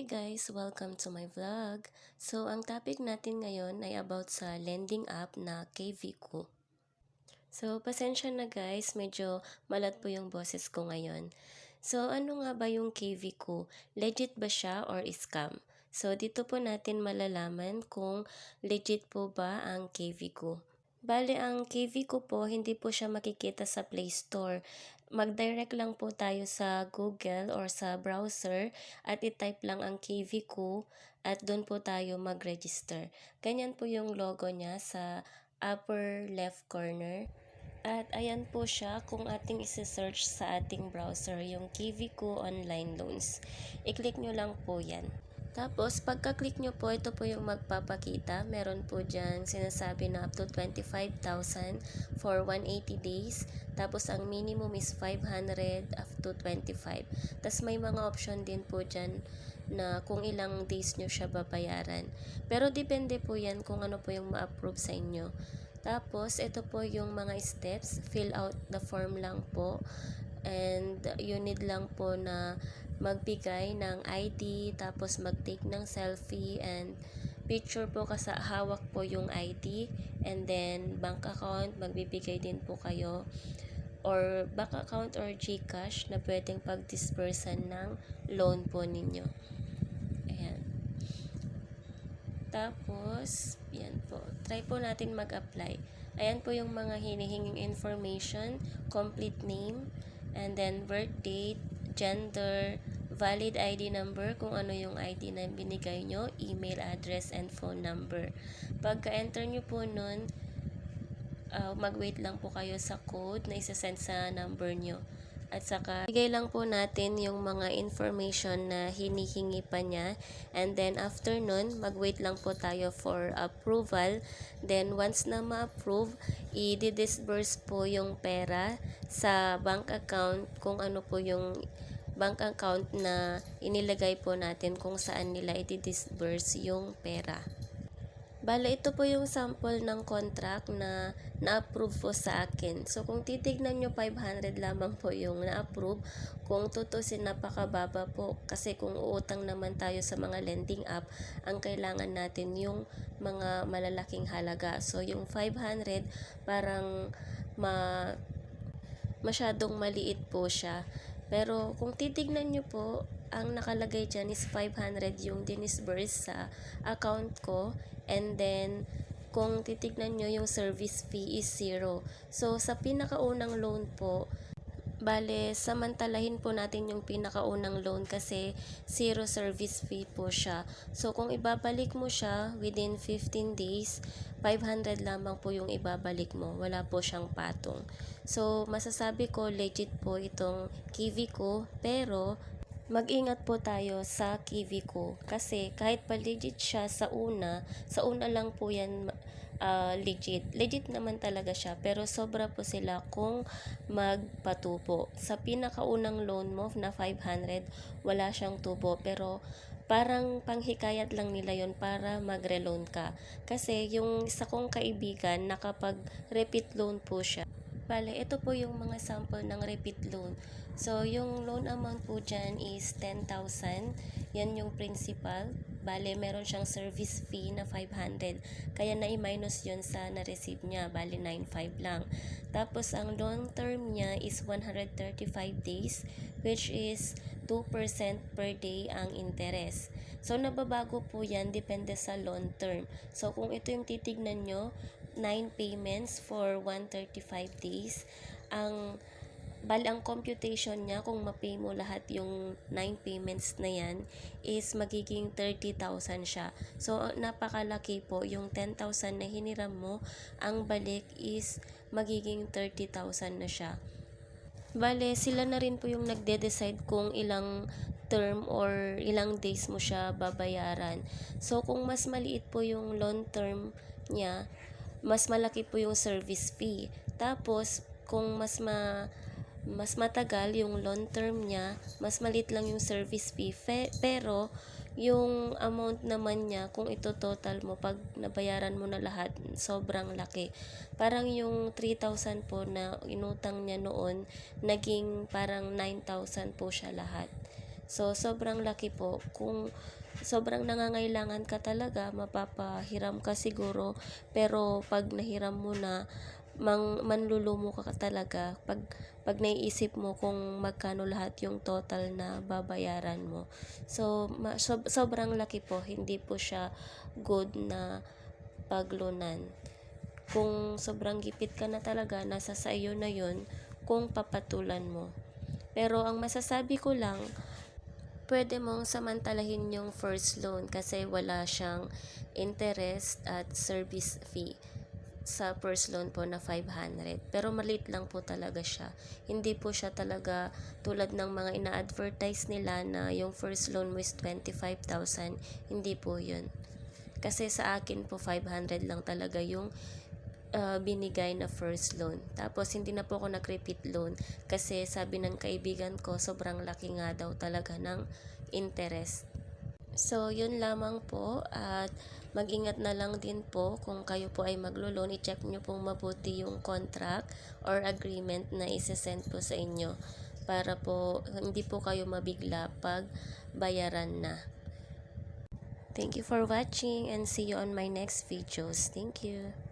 Hi guys! Welcome to my vlog. So, ang topic natin ngayon ay about sa lending app na KVQ. So, pasensya na guys, medyo malat po yung boses ko ngayon. So, ano nga ba yung KVQ? Legit ba siya or scam? So, dito po natin malalaman kung legit po ba ang KVQ. Bale, ang KVQ po, hindi po siya makikita sa Play Store. Mag-direct lang po tayo sa Google or sa browser at i-type lang ang KVQ at doon po tayo mag-register. Ganyan po yung logo niya sa upper left corner. At ayan po siya kung ating isi-search sa ating browser, yung KVQ Online Loans. I-click nyo lang po yan. Tapos, pagka-click nyo po, ito po yung magpapakita. Meron po dyan sinasabi na up to 25,000 for 180 days. Tapos, ang minimum is 500 up to 25. Tapos, may mga option din po dyan na kung ilang days nyo siya babayaran. Pero, depende po yan kung ano po yung ma-approve sa inyo. Tapos, ito po yung mga steps. Fill out the form lang po. And you need lang po na magbigay ng ID, tapos mag-take ng selfie and picture po kasi hawak po yung ID, and then bank account, magbibigay din po kayo or bank account or GCash na pwedeng pag-dispersan ng loan po ninyo. Ayan. Tapos, yan po. Try po natin mag-apply. Ayan po yung mga hinihinging information, complete name, and then birth date, gender, valid ID number kung ano yung ID na binigay nyo, email address, and phone number. Pagka-enter nyo po nun, mag-wait lang po kayo sa code na isa-send sa number nyo. At saka, bigay lang po natin yung mga information na hinihingi pa niya. And then, after nun, mag-wait lang po tayo for approval. Then, once na ma-approve, i-disburse po yung pera sa bank account kung ano po yung bank account na inilagay po natin kung saan nila i-disburse yung pera. Bale, ito po yung sample ng contract na na-approve po sa akin. So, kung titignan nyo, 500 lamang po yung na-approve. Kung tutusin, napakababa po. Kasi kung uutang naman tayo sa mga lending app, ang kailangan natin yung mga malalaking halaga. So, yung 500, parang masyadong maliit po siya. Pero kung titignan nyo po, ang nakalagay dyan is 500 yung dinisburse sa account ko. And then, kung titignan nyo, yung service fee is 0. So, sa pinakaunang loan po, bale, samantalahin po natin yung pinakaunang loan kasi 0 service fee po siya. So, kung ibabalik mo siya within 15 days, 500 lamang po yung ibabalik mo. Wala po siyang patong. So, masasabi ko legit po itong KVQ, pero mag-ingat po tayo sa KVQ kasi kahit pa legit siya sa una lang po yan legit. Legit naman talaga siya, pero sobra po sila kung magpatubo. Sa pinakaunang loan mo na 500, wala siyang tubo, pero parang panghikayat lang nila yon para magre-loan ka. Kasi yung isa kong kaibigan, nakapag-repeat loan po siya. Bale, ito po yung mga sample ng repeat loan. So, yung loan amount po dyan is 10,000. Yan yung principal. Bale, meron siyang service fee na 500. Kaya na-minus yun sa na-receive niya. Bale, 9,500 lang. Tapos, ang long term niya is 135 days, which is 2% per day ang interest. So, nababago po yan depende sa long term. So, kung ito yung titignan nyo, 9 payments for 135 days. Ang computation niya, kung ma-pay mo lahat yung 9 payments na yan, is magiging 30,000 siya. So, napakalaki po. Yung 10,000 na hiniram mo, ang balik is magiging 30,000 na siya. Bale, sila na rin po yung nagde-decide kung ilang term or ilang days mo siya babayaran. So, kung mas maliit po yung long term niya, mas malaki po yung service fee. Tapos, kung mas matagal yung long term niya, mas maliit lang yung service fee. Pero, yung amount naman niya, kung ito total mo, pag nabayaran mo na lahat, sobrang laki. Parang yung 3,000 po na inutang niya noon, naging parang 9,000 po siya lahat. So, sobrang laki po. Kung sobrang nangangailangan ka talaga, mapapahiram ka siguro. Pero pag nahiram mo na, manlulumo ka talaga pag naiisip mo kung magkano lahat yung total na babayaran mo. So, sobrang laki po. Hindi po siya good na paglunan. Kung sobrang gipit ka na talaga, nasa sa iyo na yun kung papatulan mo. Pero ang masasabi ko lang, pwede mong samantalahin yung first loan kasi wala siyang interest at service fee sa first loan po na 500. Pero maliit lang po talaga siya. Hindi po siya talaga tulad ng mga ina-advertise nila na yung first loan mo is 25,000. Hindi po yun. Kasi sa akin po 500 lang talaga yung binigay na first loan. Tapos hindi na po ako nag-repeat loan kasi sabi ng kaibigan ko sobrang laki nga daw talaga ng interest. So yun lamang po at mag-ingat na lang din po kung kayo po ay maglo-loan, i-check nyo pong mabuti yung contract or agreement na isi-send po sa inyo para po hindi po kayo mabigla pag bayaran na. Thank you for watching and see you on my next videos. Thank you.